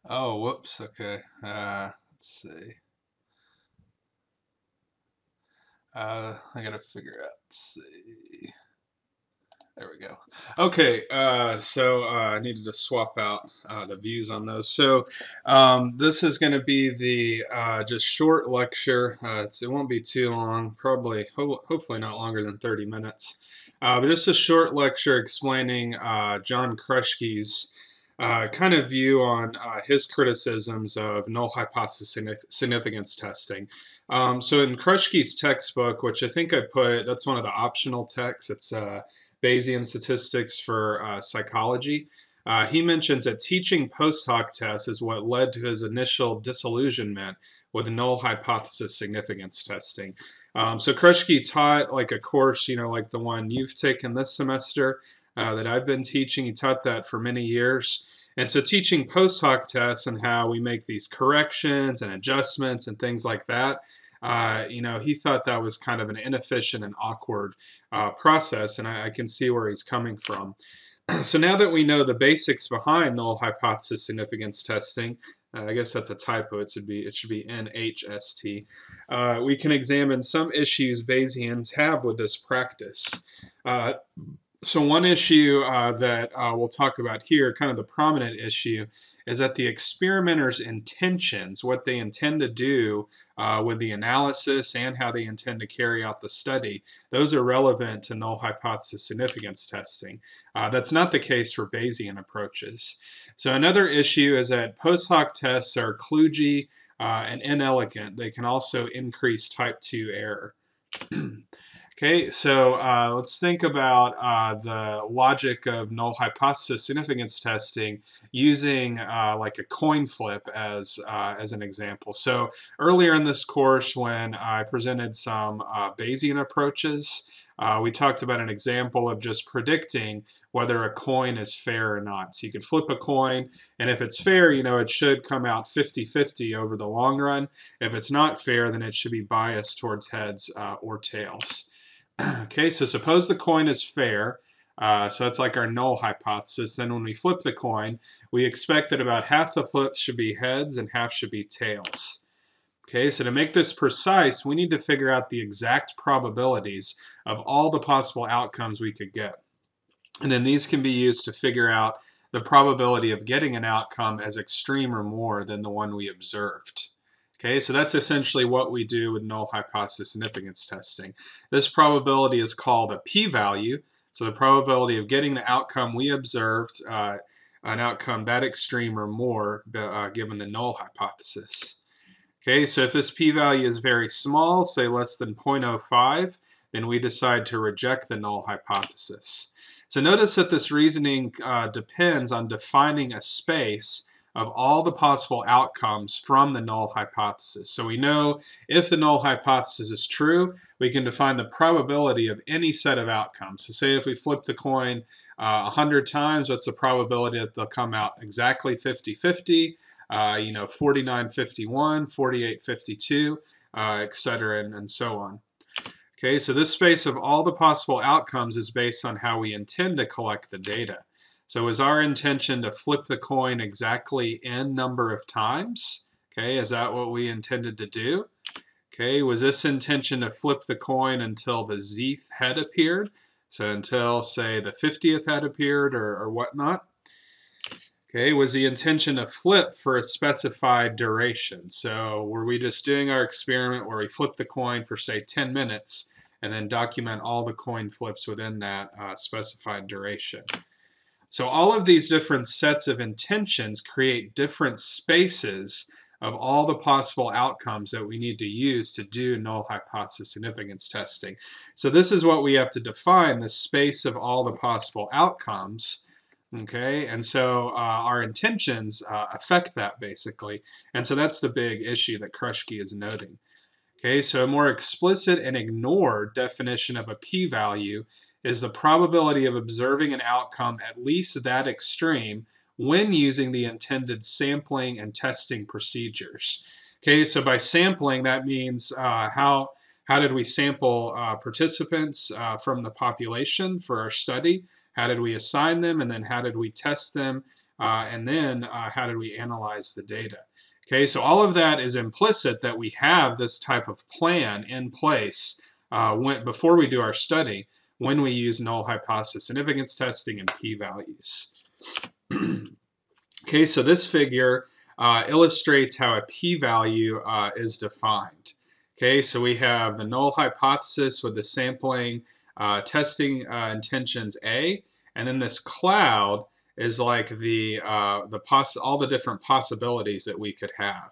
Oh, whoops. Okay. Let's see. I gotta figure out. Let's see. There we go. Okay, I needed to swap out the views on those. This is going to be the just short lecture. It won't be too long, probably, hopefully not longer than 30 minutes. But just a short lecture explaining John Kruschke's kind of view on his criticisms of null hypothesis significance testing. So in Kruschke's textbook, which I think that's one of the optional texts, it's Bayesian statistics for psychology. He mentions that teaching post-hoc tests is what led to his initial disillusionment with null hypothesis significance testing. So Kruschke taught like a course, like the one you've taken this semester that I've been teaching. He taught that for many years. And so teaching post-hoc tests and how we make these corrections and adjustments and things like that, he thought that was kind of an inefficient and awkward process, and I can see where he's coming from. So now that we know the basics behind null hypothesis significance testing, I guess that's a typo. It should be NHST. We can examine some issues Bayesians have with this practice. So one issue that we'll talk about here, kind of the prominent issue, is that the experimenter's intentions, what they intend to do with the analysis and how they intend to carry out the study, those are relevant to null hypothesis significance testing. That's not the case for Bayesian approaches. So another issue is that post hoc tests are kludgy and inelegant. They can also increase type 2 error. Okay, so let's think about the logic of null hypothesis significance testing using like a coin flip as an example. So earlier in this course, when I presented some Bayesian approaches, we talked about an example of just predicting whether a coin is fair or not. So you could flip a coin, and if it's fair, it should come out 50-50 over the long run. If it's not fair, then it should be biased towards heads or tails. Okay, so suppose the coin is fair. So that's like our null hypothesis. Then when we flip the coin, we expect that about half the flips should be heads and half should be tails. Okay, so to make this precise, we need to figure out the exact probabilities of all the possible outcomes we could get. And then these can be used to figure out the probability of getting an outcome as extreme or more than the one we observed. Okay, so that's essentially what we do with null hypothesis significance testing. This probability is called a p-value, so the probability of getting the outcome we observed, an outcome that extreme or more, given the null hypothesis. Okay, so if this p-value is very small, say less than 0.05, then we decide to reject the null hypothesis. So notice that this reasoning depends on defining a space of all the possible outcomes from the null hypothesis. So we know if the null hypothesis is true, we can define the probability of any set of outcomes. So say if we flip the coin 100 times, what's the probability that they'll come out exactly 50-50? 49-51, 48-52, etc., and so on. Okay, so this space of all the possible outcomes is based on how we intend to collect the data. So is our intention to flip the coin exactly n number of times? Okay, is that what we intended to do? Okay, was this intention to flip the coin until the zth head appeared? So until, say, the 50th head appeared or whatnot? Okay, was the intention to flip for a specified duration? So were we just doing our experiment where we flip the coin for, say, 10 minutes and then document all the coin flips within that specified duration? So all of these different sets of intentions create different spaces of all the possible outcomes that we need to use to do null hypothesis significance testing. So this is what we have to define, the space of all the possible outcomes. Okay, and so our intentions affect that basically. And so that's the big issue that Kruschke is noting. Okay, so a more explicit and ignored definition of a p-value is the probability of observing an outcome at least that extreme when using the intended sampling and testing procedures. Okay, so by sampling, that means how did we sample participants from the population for our study? how did we assign them, and then how did we test them, and then how did we analyze the data. Okay, so all of that is implicit that we have this type of plan in place before we do our study, when we use null hypothesis significance testing and p-values. Okay, so this figure illustrates how a p-value is defined. Okay, so we have the null hypothesis with the sampling testing intentions A, and then this cloud is like all the different possibilities that we could have.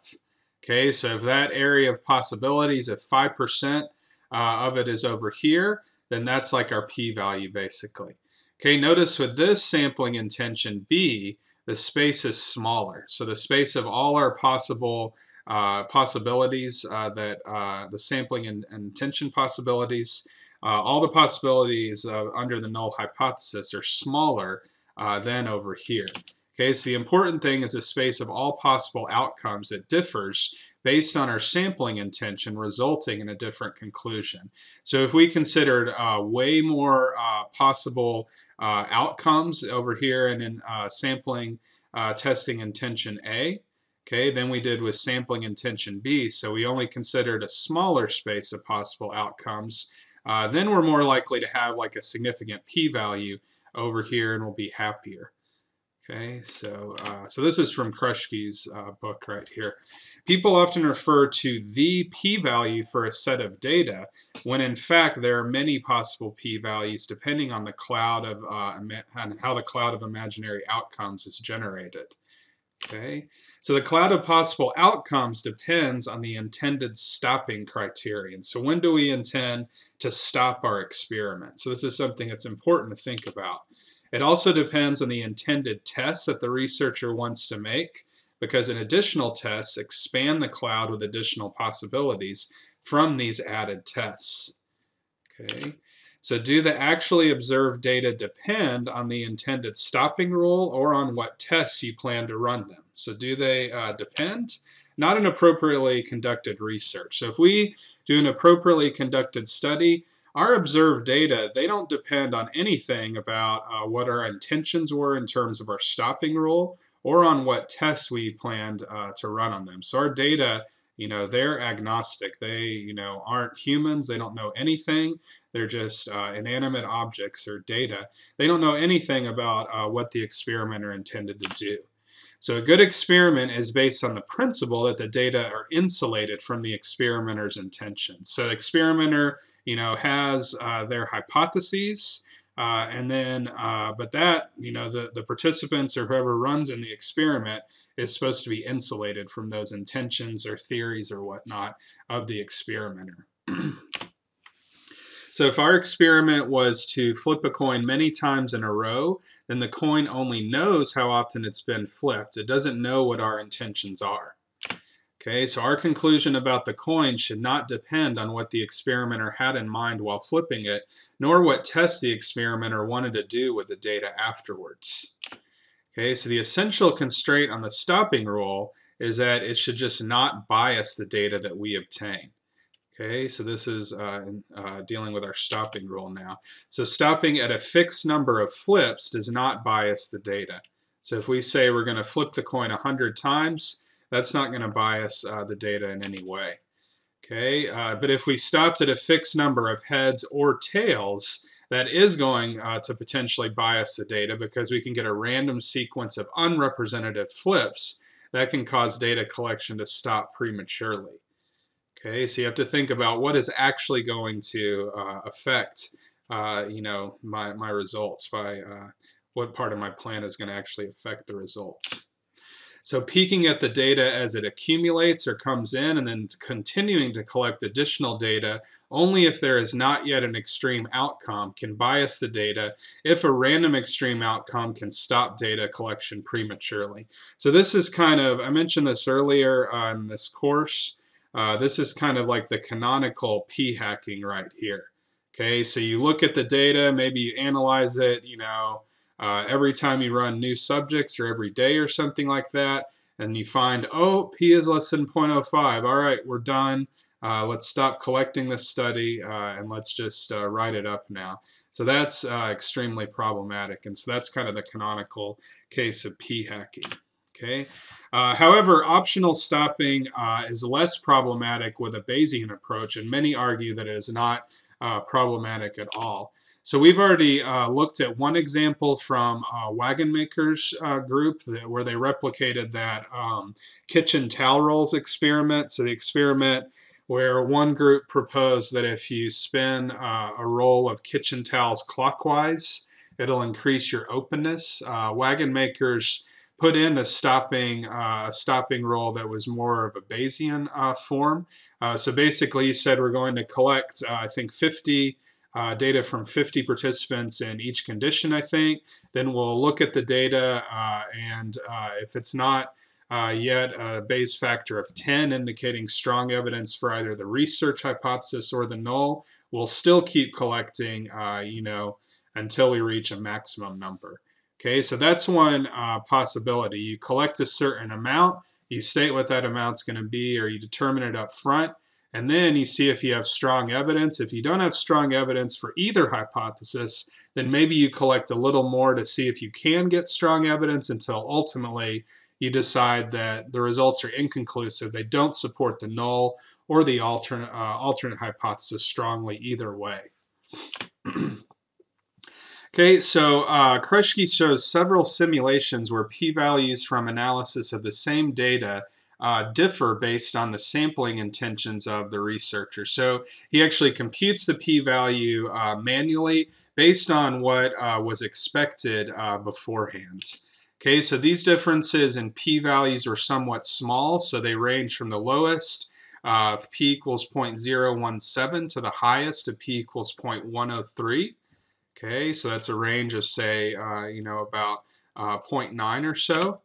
Okay, so if that area of possibilities, if 5% of it is over here, then that's like our p-value basically. Okay, notice with this sampling intention B, the space is smaller. So the space of all our possible possibilities, the sampling and intention possibilities, all the possibilities under the null hypothesis are smaller than over here. Okay, so the important thing is the space of all possible outcomes that differs based on our sampling intention, resulting in a different conclusion. So if we considered way more possible outcomes over here and in sampling testing intention A, okay, than we did with sampling intention B, so we only considered a smaller space of possible outcomes, then we're more likely to have like a significant p-value over here and we'll be happier. Okay, so this is from Kruschke's book right here. People often refer to the p-value for a set of data, when in fact there are many possible p-values depending on the cloud of on how the cloud of imaginary outcomes is generated. Okay, so the cloud of possible outcomes depends on the intended stopping criterion. So when do we intend to stop our experiment? So this is something that's important to think about. It also depends on the intended tests that the researcher wants to make, because an additional tests expand the cloud with additional possibilities from these added tests. Okay, so do the actually observed data depend on the intended stopping rule or on what tests you plan to run them? So do they depend? Not an appropriately conducted research. So if we do an appropriately conducted study, our observed data, they don't depend on anything about what our intentions were in terms of our stopping rule or on what tests we planned to run on them. So our data, they're agnostic. They, aren't humans. They don't know anything. They're just inanimate objects or data. They don't know anything about what the experimenter intended to do. So a good experiment is based on the principle that the data are insulated from the experimenter's intentions. So the experimenter, has their hypotheses, and then, but that, the participants or whoever runs in the experiment is supposed to be insulated from those intentions or theories or whatnot of the experimenter. So if our experiment was to flip a coin many times in a row, then the coin only knows how often it's been flipped. It doesn't know what our intentions are. Okay, so our conclusion about the coin should not depend on what the experimenter had in mind while flipping it, nor what tests the experimenter wanted to do with the data afterwards. Okay, so the essential constraint on the stopping rule is that it should just not bias the data that we obtain. Okay, so this is dealing with our stopping rule now. So stopping at a fixed number of flips does not bias the data. So if we say we're going to flip the coin 100 times, that's not going to bias the data in any way. Okay, but if we stopped at a fixed number of heads or tails, that is going to potentially bias the data, because we can get a random sequence of unrepresentative flips that can cause data collection to stop prematurely. Okay, so you have to think about what is actually going to affect, my results, by what part of my plan is going to actually affect the results. So peeking at the data as it accumulates or comes in, and then continuing to collect additional data only if there is not yet an extreme outcome, can bias the data if a random extreme outcome can stop data collection prematurely. So this is kind of, I mentioned this earlier in this course, this is kind of like the canonical p-hacking right here. Okay, so you look at the data, maybe you analyze it, every time you run new subjects or every day or something like that, and you find, oh, p is less than 0.05. All right, we're done. Let's stop collecting this study and let's just write it up now. So that's extremely problematic, and so that's kind of the canonical case of p-hacking. Okay. However, optional stopping is less problematic with a Bayesian approach, and many argue that it is not problematic at all. So we've already looked at one example from Wagon Makers group where they replicated that kitchen towel rolls experiment. So the experiment where one group proposed that if you spin a roll of kitchen towels clockwise, it'll increase your openness. Wagon Makers put in a stopping roll that was more of a Bayesian form. So basically, he said we're going to collect, I think, 50 data from 50 participants in each condition, I think. Then we'll look at the data, and if it's not yet a Bayes factor of 10, indicating strong evidence for either the research hypothesis or the null, we'll still keep collecting, until we reach a maximum number. Okay, so that's one possibility. You collect a certain amount, you state what that amount's going to be, or you determine it up front, and then you see if you have strong evidence. If you don't have strong evidence for either hypothesis, then maybe you collect a little more to see if you can get strong evidence until ultimately you decide that the results are inconclusive. They don't support the null or the alternate hypothesis strongly either way. Okay, so Kruschke shows several simulations where p-values from analysis of the same data differ based on the sampling intentions of the researcher. So he actually computes the p-value manually based on what was expected beforehand. Okay, so these differences in p-values were somewhat small, so they range from the lowest of p equals 0.017 to the highest of p equals 0.103. Okay, so that's a range of, say, about 0.9 or so.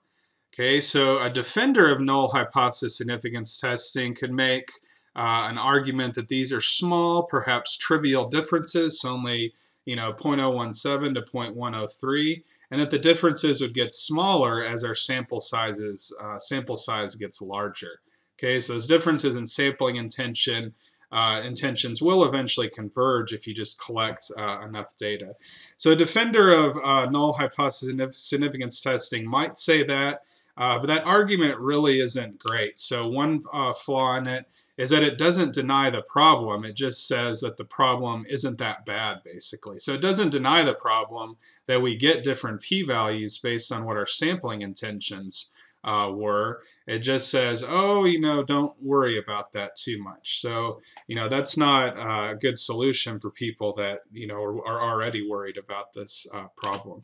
Okay, so a defender of null hypothesis significance testing could make an argument that these are small, perhaps trivial differences, only 0.017 to 0.103, and that the differences would get smaller as our sample size gets larger. Okay, so those differences in sampling intentions will eventually converge if you just collect enough data. So a defender of null hypothesis significance testing might say that, but that argument really isn't great. So one flaw in it is that it doesn't deny the problem. It just says that the problem isn't that bad, basically. So it doesn't deny the problem that we get different p-values based on what our sampling intentions were. It just says, oh, don't worry about that too much. So, that's not a good solution for people that, are already worried about this problem.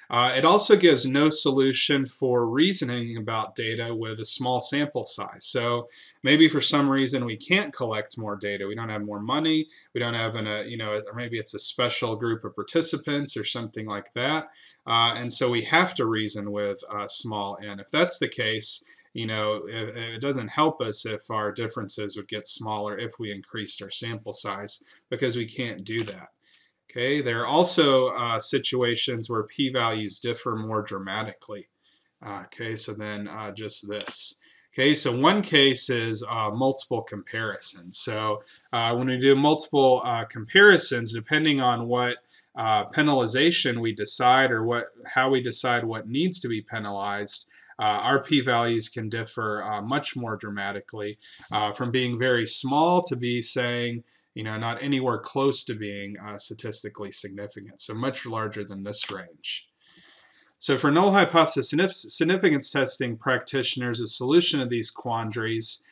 It also gives no solution for reasoning about data with a small sample size. So maybe for some reason we can't collect more data. We don't have more money. We don't have or maybe it's a special group of participants or something like that. And so we have to reason with small n. If that's the case, it doesn't help us if our differences would get smaller if we increased our sample size, because we can't do that. Okay, there are also situations where p-values differ more dramatically. Okay, so then just this. Okay, so one case is multiple comparisons. So when we do multiple comparisons, depending on what penalization we decide or how we decide what needs to be penalized, our p-values can differ much more dramatically, from being very small to be saying, not anywhere close to being statistically significant, so much larger than this range. So for null hypothesis significance testing practitioners, a solution of these quandaries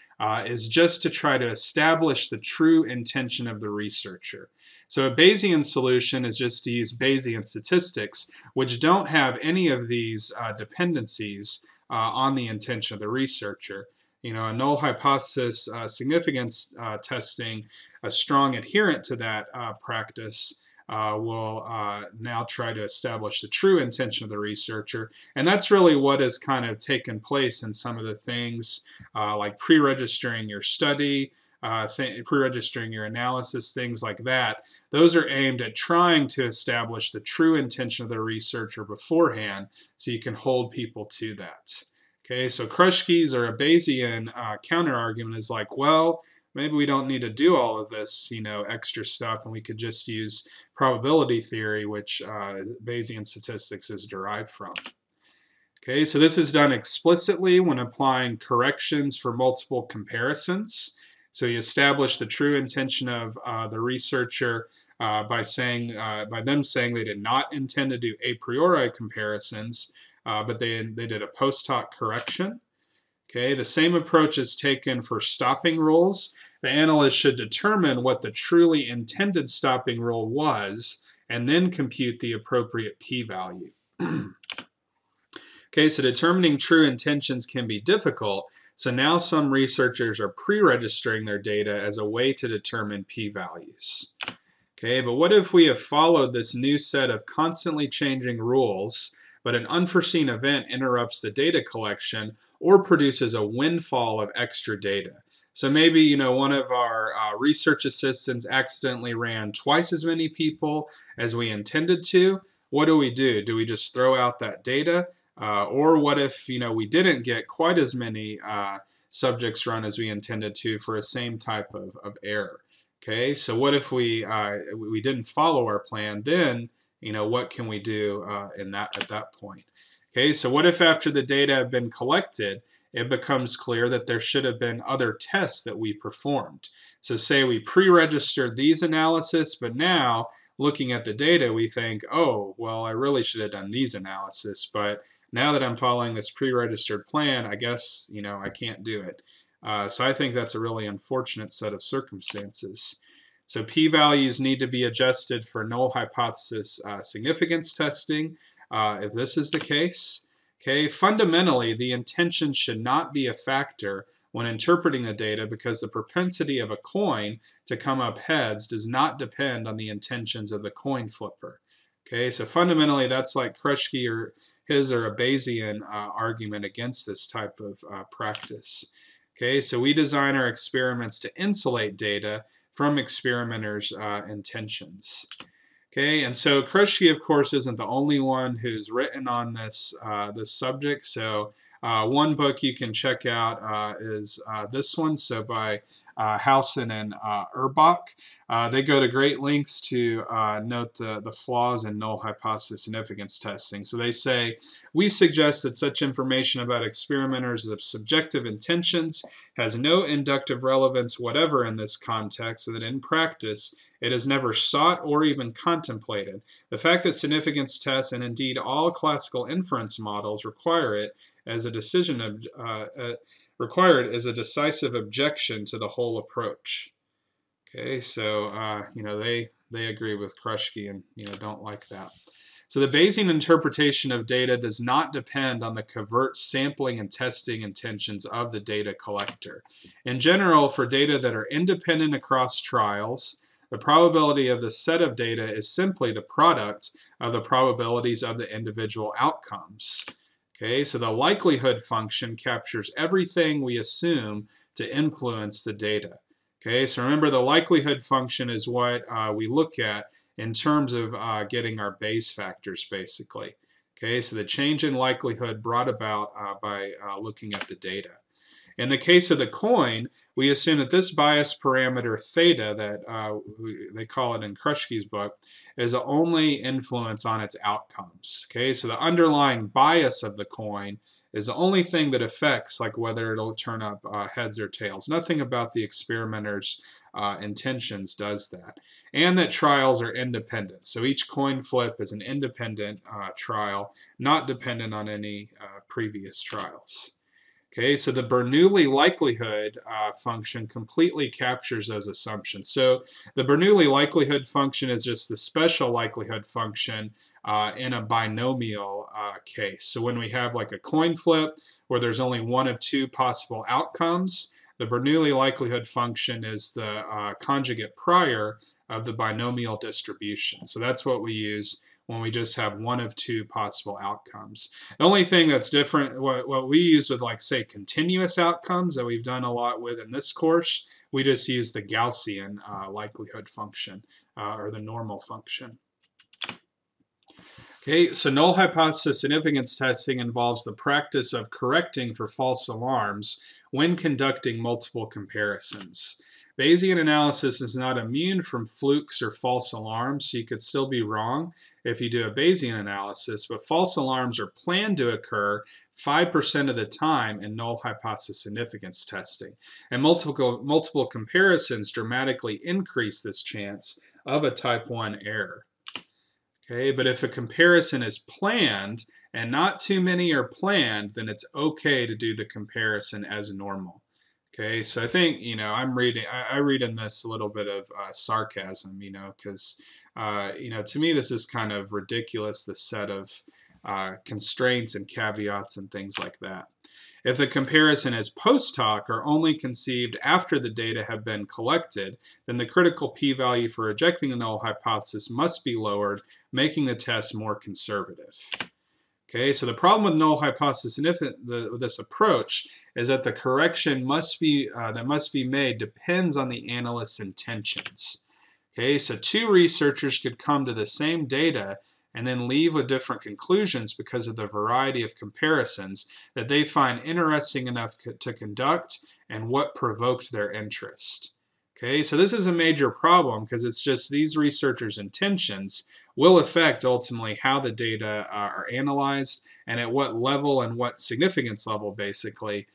is just to try to establish the true intention of the researcher. So a Bayesian solution is just to use Bayesian statistics, which don't have any of these dependencies on the intention of the researcher. A null hypothesis significance testing, a strong adherent to that practice, will now try to establish the true intention of the researcher. And that's really what has kind of taken place in some of the things like pre-registering your study, pre-registering your analysis, things like that. Those are aimed at trying to establish the true intention of the researcher beforehand so you can hold people to that. Okay, so Kruschke's or a Bayesian counter-argument is like, well, maybe we don't need to do all of this, extra stuff, and we could just use probability theory, which Bayesian statistics is derived from. Okay, so this is done explicitly when applying corrections for multiple comparisons. So you establish the true intention of the researcher by them saying they did not intend to do a priori comparisons, but they did a post-hoc correction. Okay, the same approach is taken for stopping rules. The analyst should determine what the truly intended stopping rule was, and then compute the appropriate p-value. Okay, so determining true intentions can be difficult, so now some researchers are pre-registering their data as a way to determine p-values. Okay, but what if we have followed this new set of constantly changing rules, but an unforeseen event interrupts the data collection or produces a windfall of extra data? So maybe, one of our research assistants accidentally ran twice as many people as we intended to. What do? Do we just throw out that data? Or what if, we didn't get quite as many subjects run as we intended to for a same type of error? Okay, so what if we didn't follow our plan? Then, what can we do at that point? Okay, so what if after the data have been collected, it becomes clear that there should have been other tests that we performed? So say we pre-registered these analysis, but now looking at the data, we think, oh, well, I really should have done these analysis, but now that I'm following this pre-registered plan, I guess, I can't do it. So I think that's a really unfortunate set of circumstances. So p-values need to be adjusted for null hypothesis significance testing if this is the case. Okay, fundamentally, the intention should not be a factor when interpreting the data because the propensity of a coin to come up heads does not depend on the intentions of the coin flipper. Okay, so fundamentally, that's like Kruschke or a Bayesian argument against this type of practice. Okay, so we design our experiments to insulate data from experimenters' intentions. Okay, and so Kruschke, of course, isn't the only one who's written on this subject. So one book you can check out is this one, so by Housen and Urbach. They go to great lengths to note the flaws in null hypothesis significance testing. So they say, we suggest that such information about experimenters' subjective intentions has no inductive relevance whatever in this context, so that in practice, it is never sought or even contemplated. The fact that significance tests and indeed all classical inference models require it as a decisive objection to the whole approach. Okay, so they agree with Kruschke and don't like that. So the Bayesian interpretation of data does not depend on the covert sampling and testing intentions of the data collector. In general, for data that are independent across trials, the probability of the set of data is simply the product of the probabilities of the individual outcomes. Okay, so the likelihood function captures everything we assume to influence the data. Okay, so remember the likelihood function is what we look at in terms of getting our Bayes factors, basically. Okay, so the change in likelihood brought about by looking at the data. In the case of the coin, we assume that this bias parameter theta, that they call it in Kruschke's book, is the only influence on its outcomes. Okay, so the underlying bias of the coin is the only thing that affects like whether it'll turn up heads or tails. Nothing about the experimenter's intentions does that. And that trials are independent. So each coin flip is an independent trial, not dependent on any previous trials. Okay, so the Bernoulli likelihood function completely captures those assumptions. So the Bernoulli likelihood function is just the special likelihood function in a binomial case. So when we have like a coin flip where there's only one of two possible outcomes, the Bernoulli likelihood function is the conjugate prior of the binomial distribution. So that's what we use when we just have one of two possible outcomes. The only thing that's different, what we use with like say continuous outcomes that we've done a lot with in this course, we just use the Gaussian likelihood function or the normal function. Okay, so null hypothesis significance testing involves the practice of correcting for false alarms when conducting multiple comparisons. Bayesian analysis is not immune from flukes or false alarms, so you could still be wrong if you do a Bayesian analysis, but false alarms are planned to occur 5% of the time in null hypothesis significance testing. And multiple comparisons dramatically increase this chance of a type 1 error. Okay, but if a comparison is planned and not too many are planned, then it's okay to do the comparison as normal. Okay, so I think, I read in this a little bit of sarcasm, because, to me, this is kind of ridiculous, the set of constraints and caveats and things like that. If the comparison is post-hoc or only conceived after the data have been collected, then the critical p-value for rejecting the null hypothesis must be lowered, making the test more conservative. Okay, so the problem with null hypothesis with this approach is that the correction that must be made depends on the analyst's intentions. Okay, so two researchers could come to the same data and then leave with different conclusions because of the variety of comparisons that they find interesting enough to conduct and what provoked their interest. Okay, so this is a major problem because it's just these researchers' intentions will affect ultimately how the data are analyzed and at what level and what significance level basically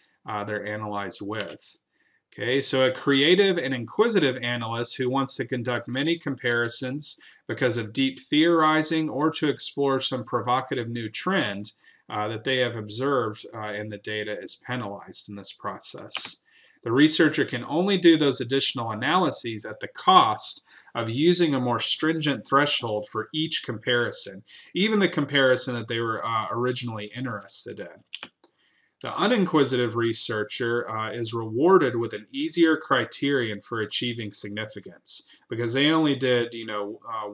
they're analyzed with. Okay, so a creative and inquisitive analyst who wants to conduct many comparisons because of deep theorizing or to explore some provocative new trend that they have observed in the data is penalized in this process. The researcher can only do those additional analyses at the cost of using a more stringent threshold for each comparison, even the comparison that they were originally interested in. The uninquisitive researcher is rewarded with an easier criterion for achieving significance because they only did,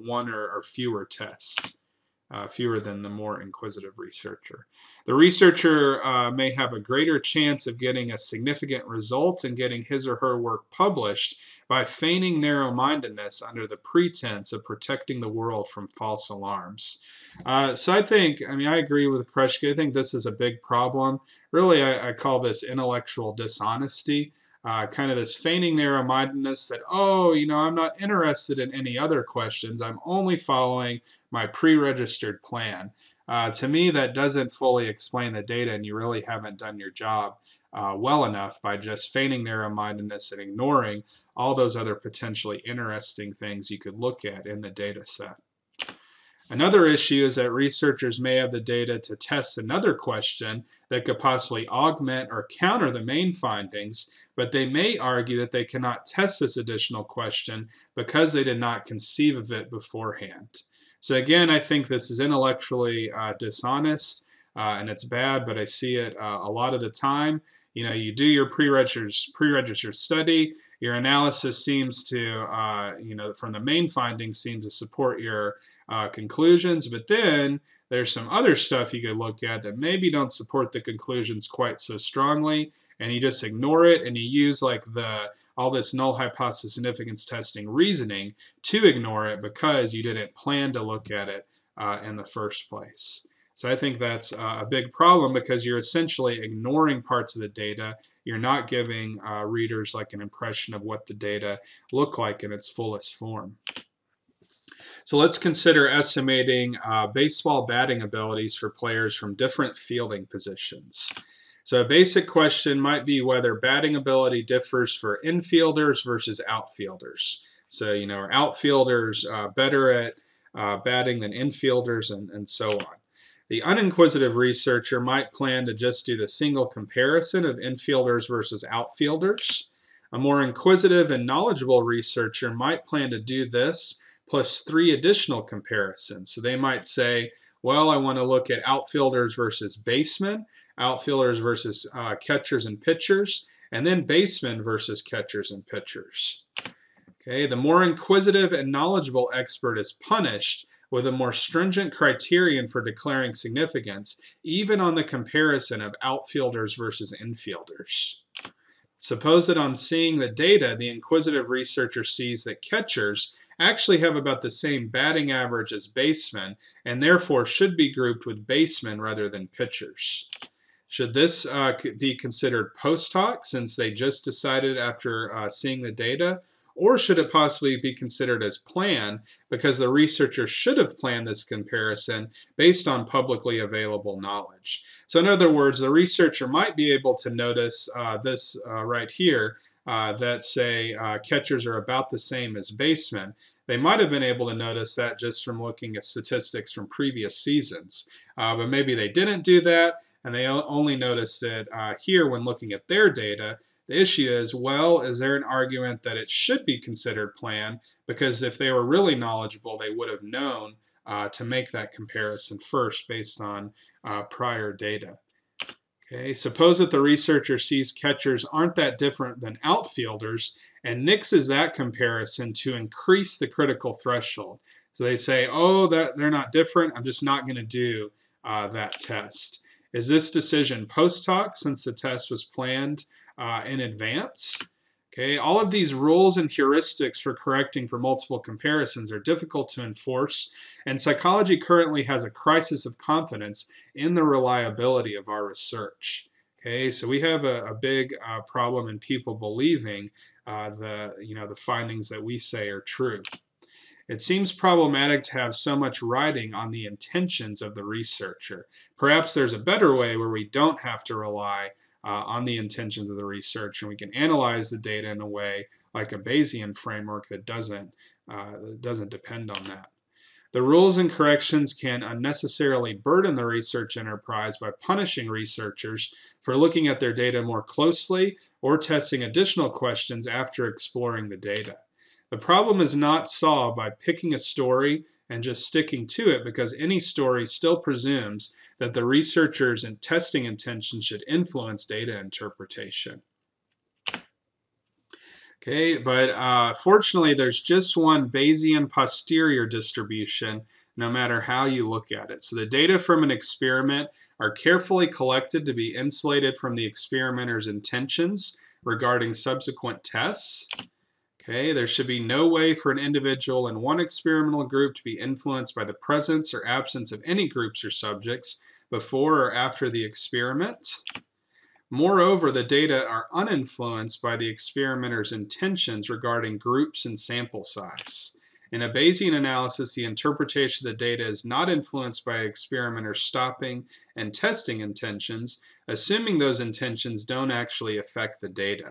one or fewer tests, fewer than the more inquisitive researcher. The researcher may have a greater chance of getting a significant result and getting his or her work published by feigning narrow-mindedness under the pretense of protecting the world from false alarms. So I agree with Kruschke. I think this is a big problem. Really, I call this intellectual dishonesty, kind of this feigning narrow-mindedness that, I'm not interested in any other questions. I'm only following my pre-registered plan. To me, that doesn't fully explain the data, and you really haven't done your job well enough by just feigning narrow-mindedness and ignoring all those other potentially interesting things you could look at in the data set. Another issue is that researchers may have the data to test another question that could possibly augment or counter the main findings, but they may argue that they cannot test this additional question because they did not conceive of it beforehand. So again, I think this is intellectually dishonest and it's bad, but I see it a lot of the time. You do your pre-registered study, your analysis seems to, from the main findings, seems to support your conclusions, but then there's some other stuff you could look at that maybe don't support the conclusions quite so strongly, and you just ignore it and you use all this null hypothesis significance testing reasoning to ignore it because you didn't plan to look at it in the first place. So I think that's a big problem because you're essentially ignoring parts of the data. You're not giving readers an impression of what the data look like in its fullest form. So let's consider estimating baseball batting abilities for players from different fielding positions. So a basic question might be whether batting ability differs for infielders versus outfielders. So, are outfielders better at batting than infielders and so on. The uninquisitive researcher might plan to just do the single comparison of infielders versus outfielders. A more inquisitive and knowledgeable researcher might plan to do this plus 3 additional comparisons. So they might say, well, I want to look at outfielders versus basemen, outfielders versus catchers and pitchers, and then basemen versus catchers and pitchers. Okay, the more inquisitive and knowledgeable expert is punished with a more stringent criterion for declaring significance, even on the comparison of outfielders versus infielders. Suppose that on seeing the data, the inquisitive researcher sees that catchers actually have about the same batting average as basemen, and therefore should be grouped with basemen rather than pitchers. Should this be considered post-hoc since they just decided after seeing the data? Or should it possibly be considered as planned because the researcher should have planned this comparison based on publicly available knowledge? So in other words, the researcher might be able to notice this right here, that say catchers are about the same as basemen. They might have been able to notice that just from looking at statistics from previous seasons. But maybe they didn't do that, and they only noticed it here when looking at their data. The issue is, well, is there an argument that it should be considered planned? Because if they were really knowledgeable, they would have known to make that comparison first based on prior data. Okay, suppose that the researcher sees catchers aren't that different than outfielders and nixes that comparison to increase the critical threshold. So they say, oh, they're not different, I'm just not going to do that test. Is this decision post-hoc since the test was planned in advance? Okay, all of these rules and heuristics for correcting for multiple comparisons are difficult to enforce, and psychology currently has a crisis of confidence in the reliability of our research. Okay, so we have a big problem in people believing the findings that we say are true. It seems problematic to have so much riding on the intentions of the researcher. Perhaps there's a better way where we don't have to rely on the intentions of the research, and we can analyze the data in a way like a Bayesian framework that doesn't depend on that. The rules and corrections can unnecessarily burden the research enterprise by punishing researchers for looking at their data more closely or testing additional questions after exploring the data. The problem is not solved by picking a story and just sticking to it, because any story still presumes that the researchers and testing intentions should influence data interpretation. Okay, but fortunately there's just one Bayesian posterior distribution no matter how you look at it. So the data from an experiment are carefully collected to be insulated from the experimenter's intentions regarding subsequent tests. Okay, there should be no way for an individual in one experimental group to be influenced by the presence or absence of any groups or subjects before or after the experiment. Moreover, the data are uninfluenced by the experimenter's intentions regarding groups and sample size. In a Bayesian analysis, the interpretation of the data is not influenced by experimenters' stopping and testing intentions, assuming those intentions don't actually affect the data.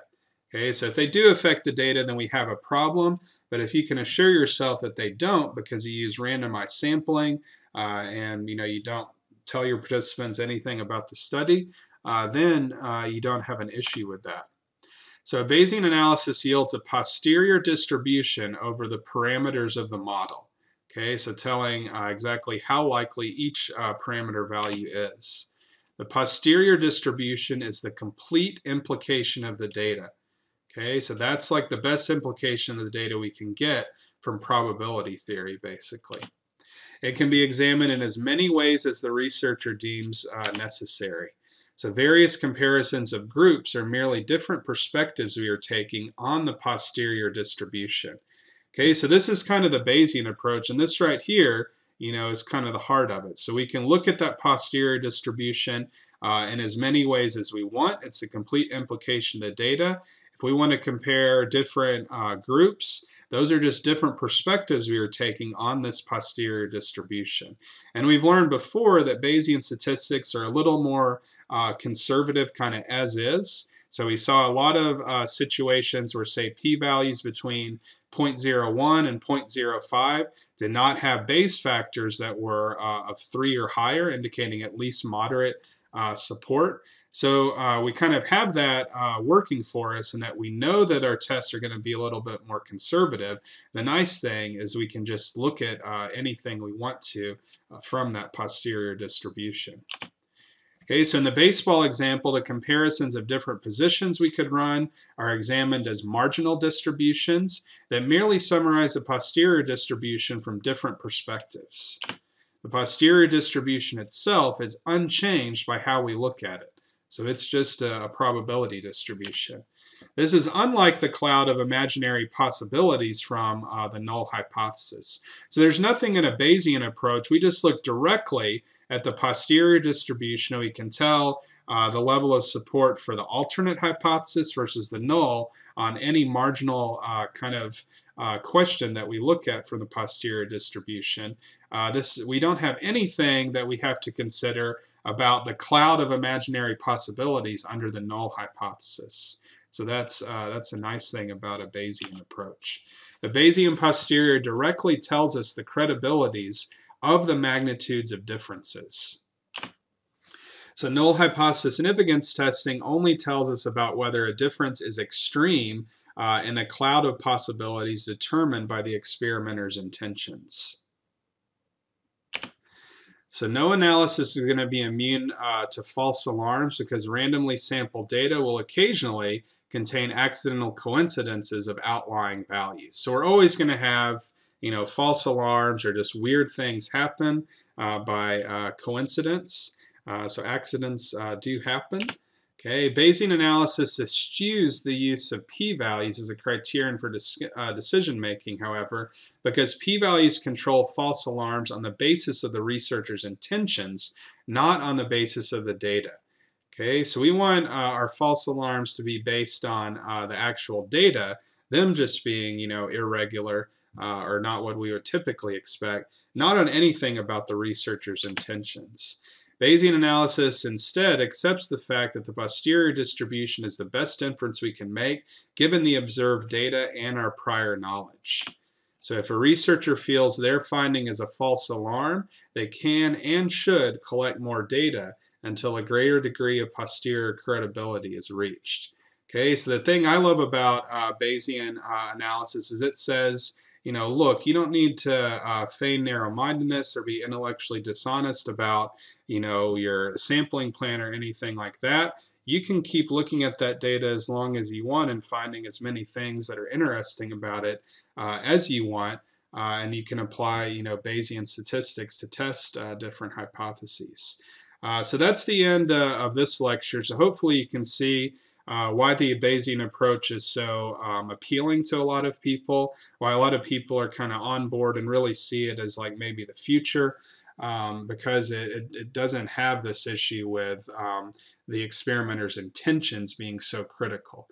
Okay, so if they do affect the data, then we have a problem. But if you can assure yourself that they don't, because you use randomized sampling and you don't tell your participants anything about the study, then you don't have an issue with that. So a Bayesian analysis yields a posterior distribution over the parameters of the model. Okay, so telling exactly how likely each parameter value is. The posterior distribution is the complete implication of the data. Okay, so that's like the best implication of the data we can get from probability theory, basically. It can be examined in as many ways as the researcher deems necessary. So various comparisons of groups are merely different perspectives we are taking on the posterior distribution. Okay, so this is kind of the Bayesian approach, and this right here, is kind of the heart of it. So we can look at that posterior distribution in as many ways as we want. It's a complete implication of the data. If we want to compare different groups, those are just different perspectives we are taking on this posterior distribution. And we've learned before that Bayesian statistics are a little more conservative, kind of as is. So we saw a lot of situations where, say, p-values between 0.01 and 0.05 did not have Bayes factors that were of 3 or higher, indicating at least moderate support. So we kind of have that working for us, and that we know that our tests are going to be a little bit more conservative. The nice thing is we can just look at anything we want to from that posterior distribution. Okay, so in the baseball example, the comparisons of different positions we could run are examined as marginal distributions that merely summarize the posterior distribution from different perspectives. The posterior distribution itself is unchanged by how we look at it. So it's just a probability distribution. This is unlike the cloud of imaginary possibilities from the null hypothesis. So there's nothing in a Bayesian approach. We just look directly at the posterior distribution, and we can tell the level of support for the alternate hypothesis versus the null on any marginal question that we look at for the posterior distribution. We don't have anything that we have to consider about the cloud of imaginary possibilities under the null hypothesis. So that's a nice thing about a Bayesian approach. The Bayesian posterior directly tells us the credibilities of the magnitudes of differences. So null hypothesis significance testing only tells us about whether a difference is extreme in a cloud of possibilities determined by the experimenter's intentions. So no analysis is going to be immune to false alarms because randomly sampled data will occasionally contain accidental coincidences of outlying values. So we're always going to have, false alarms or just weird things happen by coincidence. So accidents do happen. Okay, Bayesian analysis eschews the use of p-values as a criterion for decision making, however, because p-values control false alarms on the basis of the researcher's intentions, not on the basis of the data. Okay, so we want our false alarms to be based on the actual data, them just being, irregular or not what we would typically expect, not on anything about the researcher's intentions. Bayesian analysis instead accepts the fact that the posterior distribution is the best inference we can make given the observed data and our prior knowledge. So if a researcher feels their finding is a false alarm, they can and should collect more data until a greater degree of posterior credibility is reached. Okay, so the thing I love about Bayesian analysis is it says, look, you don't need to feign narrow-mindedness or be intellectually dishonest about, your sampling plan or anything like that. You can keep looking at that data as long as you want and finding as many things that are interesting about it as you want. And you can apply, Bayesian statistics to test different hypotheses. So that's the end of this lecture. So hopefully you can see why the Bayesian approach is so appealing to a lot of people, why a lot of people are kind of on board and really see it as like maybe the future, because it doesn't have this issue with the experimenter's intentions being so critical.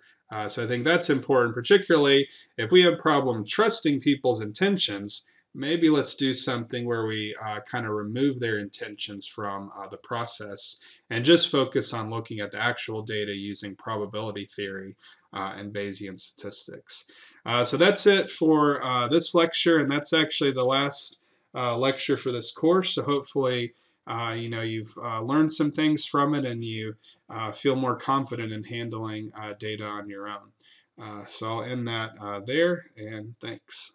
So I think that's important, particularly if we have a problem trusting people's intentions. Maybe let's do something where we kind of remove their intentions from the process and just focus on looking at the actual data using probability theory and Bayesian statistics. So that's it for this lecture, and that's actually the last lecture for this course. So hopefully, you've learned some things from it and you feel more confident in handling data on your own. So I'll end that there, and thanks.